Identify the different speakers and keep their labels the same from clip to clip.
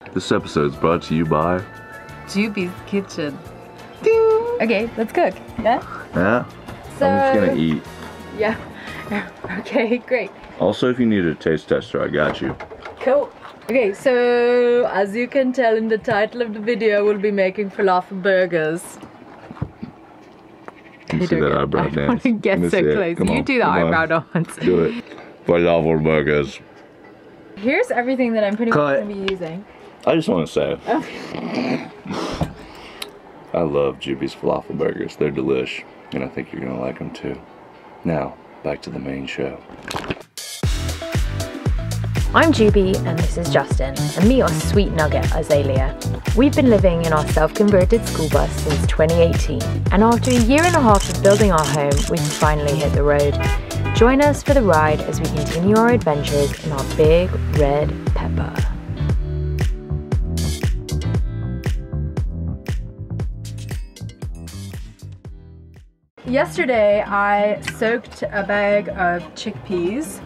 Speaker 1: This episode is brought to you by
Speaker 2: Juby's Kitchen. Ding. Okay, let's cook. Yeah?
Speaker 1: Yeah?
Speaker 2: So,
Speaker 1: I'm just gonna eat.
Speaker 2: Yeah. Okay, great.
Speaker 1: Also, if you need a taste tester, I got you.
Speaker 2: Cool. Okay, so as you can tell in the title of the video, we'll be making falafel burgers.
Speaker 1: You see that eyebrow dance?
Speaker 2: I want to get so close. You do the eyebrow dance.
Speaker 1: Do it. Falafel burgers.
Speaker 2: Here's everything that I'm pretty much going to be using.
Speaker 1: I just want to say, I love Juby's falafel burgers. They're delish, and I think you're going to like them too. Now, back to the main show.
Speaker 3: I'm Juby and this is Justin, and meet our sweet nugget Azalea. We've been living in our self-converted school bus since 2018, and after a year and a half of building our home, we've finally hit the road. Join us for the ride as we continue our adventures in our big Red Peppa.
Speaker 2: Yesterday I soaked a bag of chickpeas.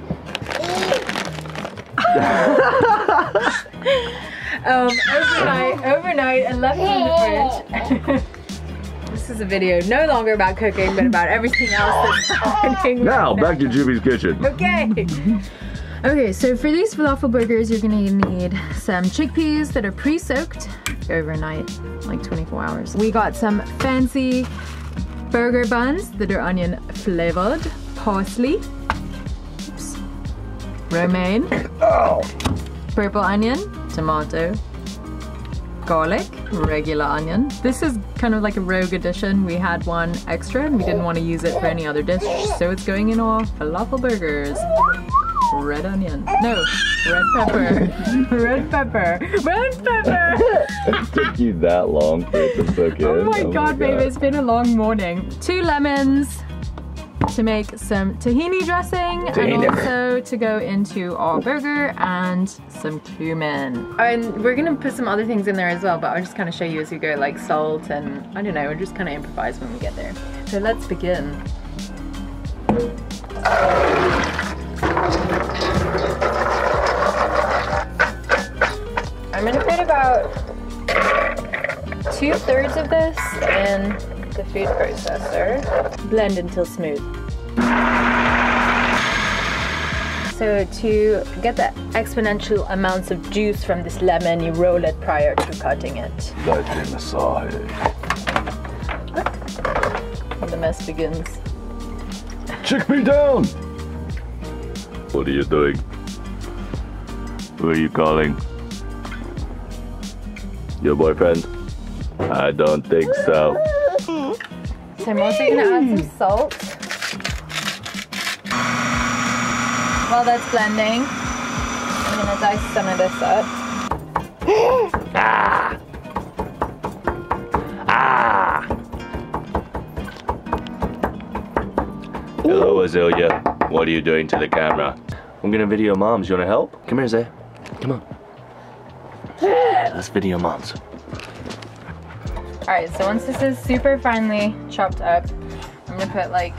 Speaker 2: overnight and left them in the fridge. This is a video no longer about cooking, but about everything else that's happening.
Speaker 1: Now, back to Juby's Kitchen.
Speaker 2: Okay. Okay, so for these falafel burgers, you're gonna need some chickpeas that are pre-soaked overnight, like 24 hours. We got some fancy burger buns that are onion flavored, parsley, oops, romaine, purple onion, tomato, garlic, regular onion. This is kind of like a rogue addition. We had one extra and we didn't want to use it for any other dish, so it's going in our falafel burgers. Red onion. No, red pepper. Red pepper. Red pepper!
Speaker 1: It took you that long for it to soak in.
Speaker 2: Oh my god, babe, it's been a long morning. 2 lemons to make some tahini dressing, and also to go into our burger, and some cumin. And we're gonna put some other things in there as well, but I'll just kind of show you as we go, like salt and I don't know, we'll just kind of improvise when we get there. So let's begin. I'm gonna put about 2/3 of this in the food processor. Blend until smooth. So to get the exponential amounts of juice from this lemon, you roll it prior to cutting it.
Speaker 1: That's inside.
Speaker 2: And the mess begins.
Speaker 1: Chickpea down! What are you doing? Who are you calling? Your boyfriend? I don't think so.
Speaker 2: So I'm also gonna add some salt. While that's blending, I'm gonna dice some of this up.
Speaker 1: Hello, Azalea. What are you doing to the camera? I'm gonna video moms. You wanna help? Come here, Zay. Come on. Let's video moms.
Speaker 2: Alright, so once this is super finely chopped up, I'm gonna put like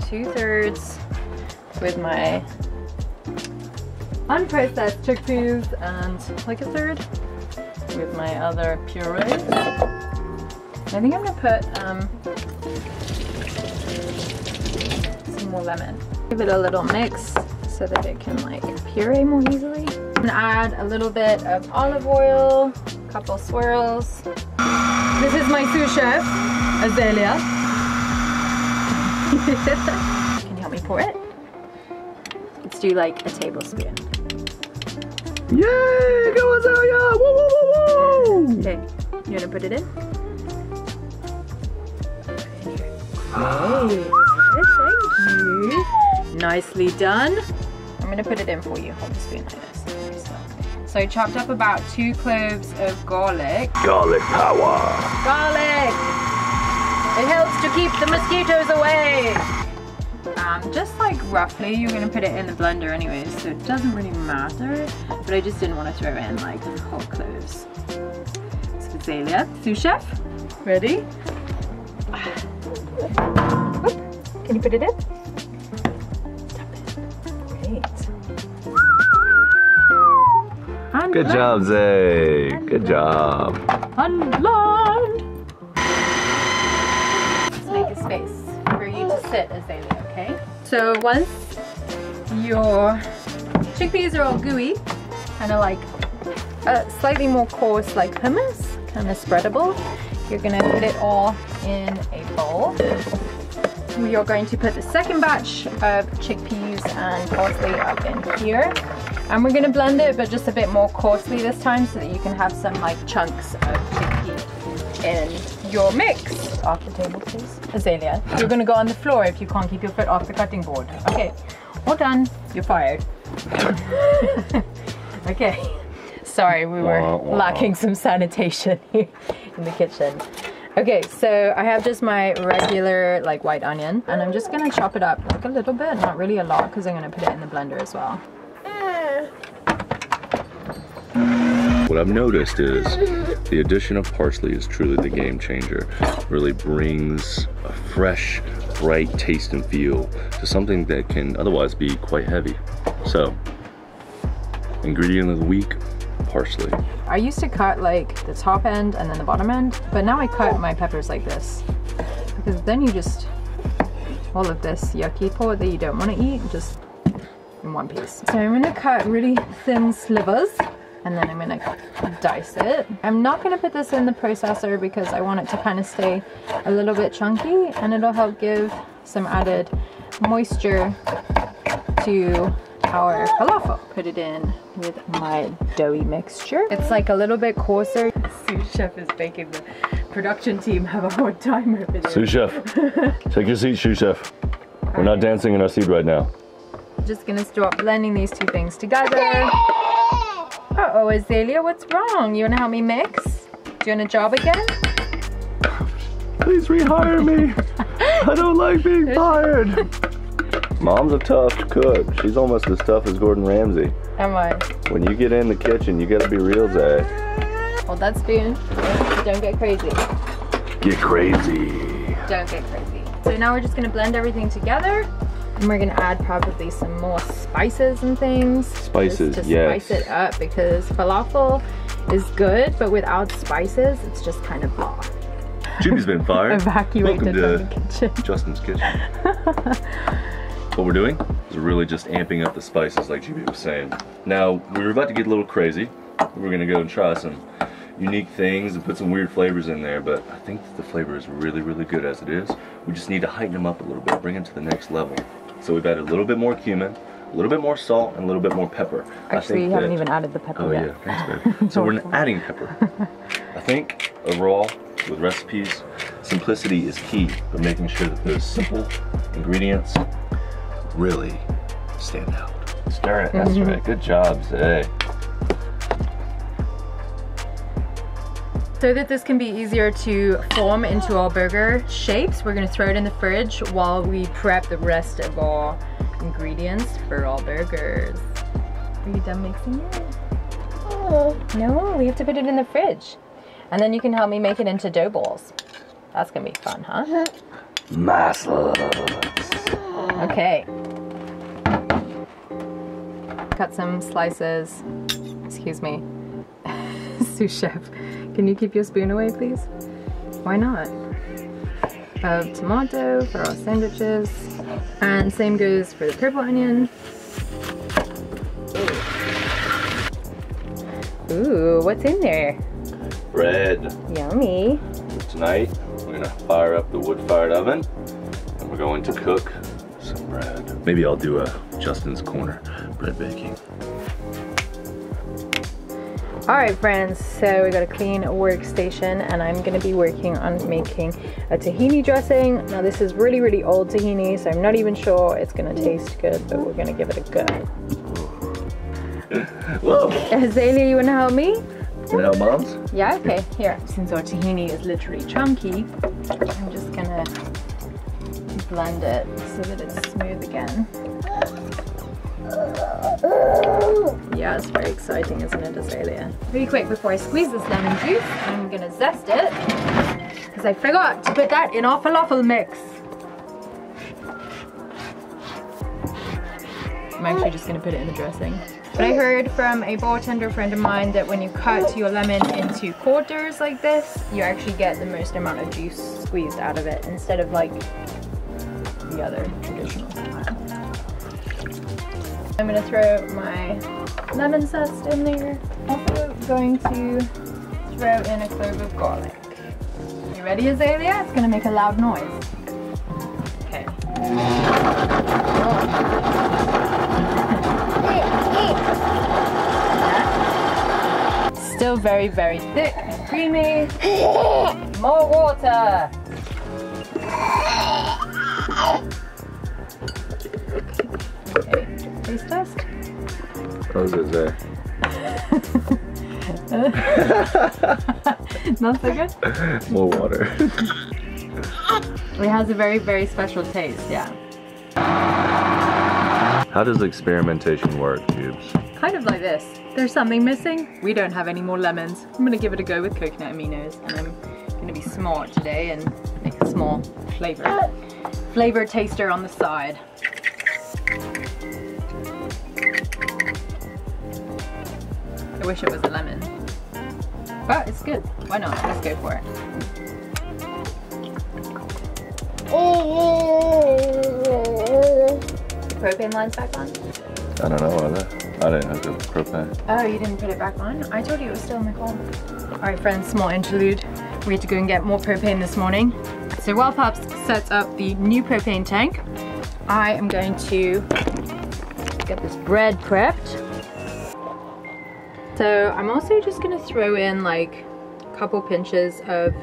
Speaker 2: 2/3 with my unprocessed chickpeas and like 1/3 with my other purees. I think I'm gonna put some more lemon. Give it a little mix so that it can like puree more easily. And add a little bit of olive oil, a couple swirls. This is my sous chef, Azalea. Can you help me pour it? Let's do like a tablespoon.
Speaker 1: Yay! Go Azalea! Woo woo woo woo!
Speaker 2: Okay, you wanna put it in?
Speaker 1: Oh.
Speaker 2: Thank you. Nicely done. I'm gonna put it in for you. Hold the spoon like this. So I chopped up about 2 cloves of garlic.
Speaker 1: Garlic power.
Speaker 2: Garlic! It helps to keep the mosquitoes away. Just like roughly, you're gonna put it in the blender anyways, so it doesn't really matter. But I just didn't want to throw in like whole cloves. So Azalea, sous chef, ready? Can you put it in? Stop it. Great.
Speaker 1: Good job, Zay. Good job.
Speaker 2: Unlearned. Let's make a space for you to sit, Azalea, okay? So once your chickpeas are all gooey, kind of like slightly more coarse like hummus, kind of spreadable, you're gonna put it all in a bowl. We are going to put the second batch of chickpeas and parsley up in here. And we're gonna blend it, but just a bit more coarsely this time so that you can have some like chunks of chickpea in your mix. Off the table, please. Azalea, you're gonna go on the floor if you can't keep your foot off the cutting board. Okay, all done, you're fired. Okay, sorry, we were lacking some sanitation here in the kitchen. Okay, so I have just my regular like white onion and I'm just gonna chop it up like a little bit, not really a lot because I'm gonna put it in the blender as well.
Speaker 1: What I've noticed is the addition of parsley is truly the game changer. Really brings a fresh, bright taste and feel to something that can otherwise be quite heavy. So, ingredient of the week, parsley.
Speaker 2: I used to cut like the top end and then the bottom end, but now I cut my peppers like this because then you just, all of this yucky part that you don't want to eat, just in one piece. So I'm gonna cut really thin slivers and then I'm gonna dice it. I'm not gonna put this in the processor because I want it to kind of stay a little bit chunky and it'll help give some added moisture to our falafel. Put it in with my doughy mixture. It's like a little bit coarser. Sous chef is making the production team have a hard time with it.
Speaker 1: Sous chef, take your seat, sous chef. We're not dancing in our seat right now.
Speaker 2: Just gonna start blending these two things together. Uh-oh, Azalea, what's wrong? You wanna help me mix? Do you want a job again?
Speaker 1: Please rehire me. I don't like being fired. Mom's a tough cook. She's almost as tough as Gordon Ramsay.
Speaker 2: Am I?
Speaker 1: When you get in the kitchen, you gotta be real, Zay.
Speaker 2: Hold that spoon. Don't get crazy.
Speaker 1: Get crazy.
Speaker 2: Don't get crazy. So now we're just gonna blend everything together. And we're gonna add probably some more spices and things.
Speaker 1: Spices,
Speaker 2: just to
Speaker 1: yes.
Speaker 2: spice it up because falafel is good, but without spices, it's just kind of blah.
Speaker 1: Jimmy's been fired.
Speaker 2: Evacuated
Speaker 1: Welcome
Speaker 2: from the kitchen.
Speaker 1: Justin's kitchen. What we're doing is we're really just amping up the spices like GB was saying. Now, we were about to get a little crazy. We're gonna go and try some unique things and put some weird flavors in there, but I think the flavor is really, really good as it is. We just need to heighten them up a little bit, bring them to the next level. So we've added a little bit more cumin, a little bit more salt, and a little bit more pepper.
Speaker 2: Actually, you haven't even added the pepper yet.
Speaker 1: Oh yeah, thanks babe. So we're adding pepper. I think overall, with recipes, simplicity is key, but making sure that those simple ingredients really stand out. Stir it, that's right. Good job, Zay.
Speaker 2: So that this can be easier to form into our burger shapes, we're gonna throw it in the fridge while we prep the rest of our ingredients for our burgers. Are you done mixing it? Oh. No, we have to put it in the fridge. And then you can help me make it into dough balls. That's gonna be fun, huh?
Speaker 1: Muscles.
Speaker 2: Okay. Cut some slices. Excuse me. Sous chef, can you keep your spoon away, please? Why not? Of tomato for our sandwiches. And same goes for the purple onion. Ooh, what's in there?
Speaker 1: Bread.
Speaker 2: Yummy.
Speaker 1: Tonight, we're gonna fire up the wood-fired oven and we're going to cook some bread. Maybe I'll do a Justin's Corner bread baking.
Speaker 2: All right, friends, so we got a clean workstation and I'm gonna be working on making a tahini dressing. Now this is really, really old tahini, so I'm not even sure it's gonna taste good, but we're gonna give it a go.
Speaker 1: Whoa.
Speaker 2: Azalea, you wanna help me?
Speaker 1: Can I help moms?
Speaker 2: Yeah, okay, here. Since our tahini is literally chunky, I'm just gonna blend it so that it's smooth again. Yeah, it's very exciting, isn't it, Azalea? Really quick, before I squeeze this lemon juice, I'm gonna zest it, because I forgot to put that in our falafel mix. I'm actually just gonna put it in the dressing. But I heard from a bartender friend of mine that when you cut your lemon into quarters like this, you actually get the most amount of juice squeezed out of it instead of like the other traditional style. I'm gonna throw my lemon zest in there. Also going to throw in a clove of garlic. You ready, Azalea? It's gonna make a loud noise. Okay. Still very, very thick, creamy. More water. Okay, taste test.
Speaker 1: What was it there?
Speaker 2: Not so good?
Speaker 1: More water.
Speaker 2: It has a very, very special taste, yeah.
Speaker 1: How does experimentation work, Cubes?
Speaker 2: Kind of like this. There's something missing. We don't have any more lemons. I'm gonna give it a go with coconut aminos, and I'm gonna be smart today and make a small flavor taster on the side. I wish it was a lemon, but it's good. Why not? Let's go for it. Propane line's back on?
Speaker 1: I don't know, are they? I didn't have the propane.
Speaker 2: Oh, you didn't put it back on? I told you it was still in the car. Alright friends, small interlude. We had to go and get more propane this morning. So while Pops sets up the new propane tank, I am going to get this bread prepped. So I'm also just gonna throw in like a couple pinches of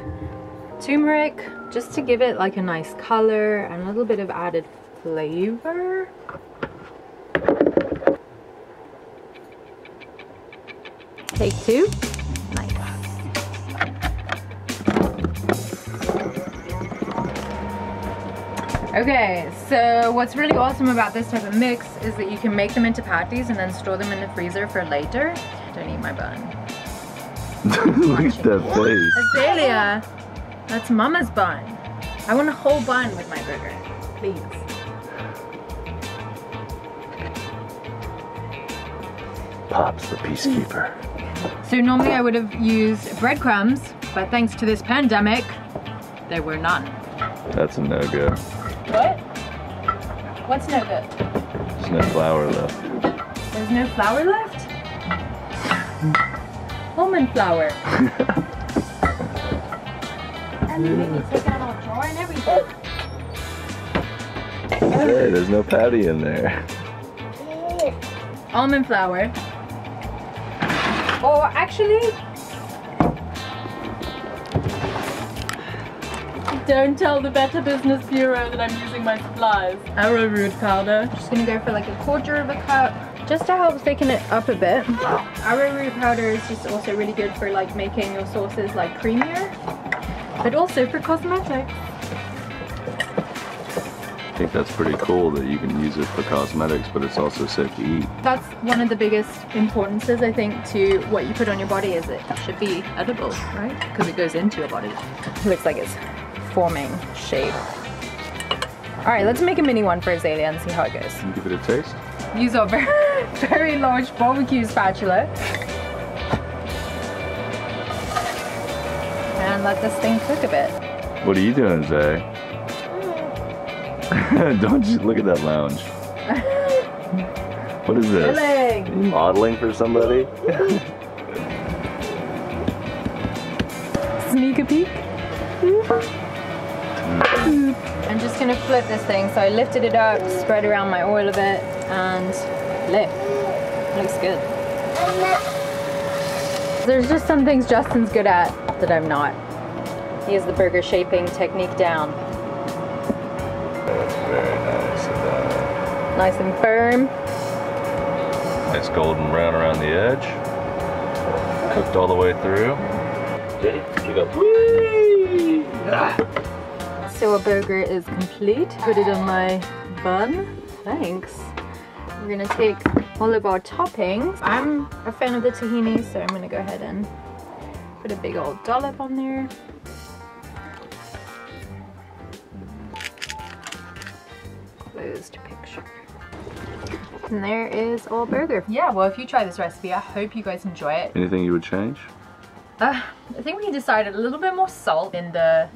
Speaker 2: turmeric just to give it like a nice color and a little bit of added flavor. Take two. Nice. Okay, so what's really awesome about this type of mix is that you can make them into patties and then store them in the freezer for later. Don't eat my bun.
Speaker 1: Look at that face.
Speaker 2: Azalea, that's Mama's bun. I want a whole bun with my burger, please.
Speaker 1: Pops the peacekeeper.
Speaker 2: So normally I would have used breadcrumbs, but thanks to this pandemic, there were none.
Speaker 1: That's a no-go.
Speaker 2: What? What's no good?
Speaker 1: There's no flour left.
Speaker 2: There's no flour left? Almond flour. And you made me take out all drawer and everything.
Speaker 1: Hey, there's no patty in there.
Speaker 2: Almond flour. Or actually, don't tell the Better Business Bureau that I'm using my supplies. Arrowroot powder. Just gonna go for like a quarter of a cup, just to help thicken it up a bit. Arrowroot powder is just also really good for like making your sauces like creamier, but also for cosmetics.
Speaker 1: I think that's pretty cool that you can use it for cosmetics, but it's also safe to eat.
Speaker 2: That's one of the biggest importances, I think, to what you put on your body is it should be edible, right? Because it goes into your body. It looks like it's forming shape. All right, let's make a mini one for Azalea and see how it goes.
Speaker 1: Can you give it a taste?
Speaker 2: Use our very, very large barbecue spatula. And let this thing cook a bit.
Speaker 1: What are you doing, Zay? Don't you look at that lounge. What is this? Are you modeling for somebody?
Speaker 2: Sneak a peek. I'm just gonna flip this thing. So I lifted it up, spread around my oil a bit, and flip. Looks good. There's just some things Justin's good at that I'm not. He has the burger shaping technique down.
Speaker 1: That's very nice.
Speaker 2: Nice and firm.
Speaker 1: Nice golden brown around the edge. Cooked all the way through. Ready? You go. Whee! Ah.
Speaker 2: So our burger is complete. Put it on my bun. Thanks. We're gonna take all of our toppings. I'm a fan of the tahini, so I'm gonna go ahead and put a big old dollop on there. Closed picture. And there is our burger. Yeah, well, if you try this recipe, I hope you guys enjoy it.
Speaker 1: Anything you would change?
Speaker 2: I think we decided a little bit more salt in the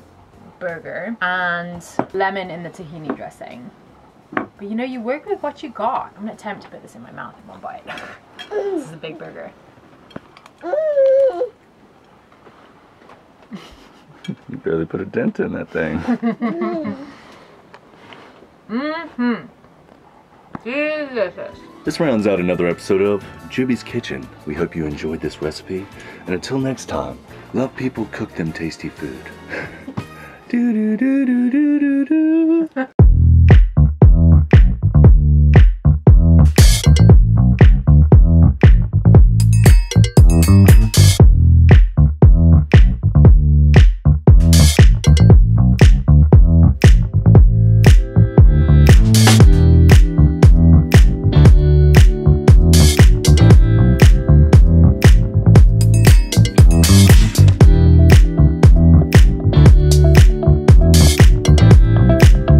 Speaker 2: burger and lemon in the tahini dressing. But you know, you work with what you got. I'm gonna attempt to put this in my mouth in one bite. This is a big burger.
Speaker 1: You barely put a dent in that thing.
Speaker 2: Delicious.
Speaker 1: This rounds out another episode of Juby's Kitchen. We hope you enjoyed this recipe. And until next time, love people, cook them tasty food. Do do do do do do do.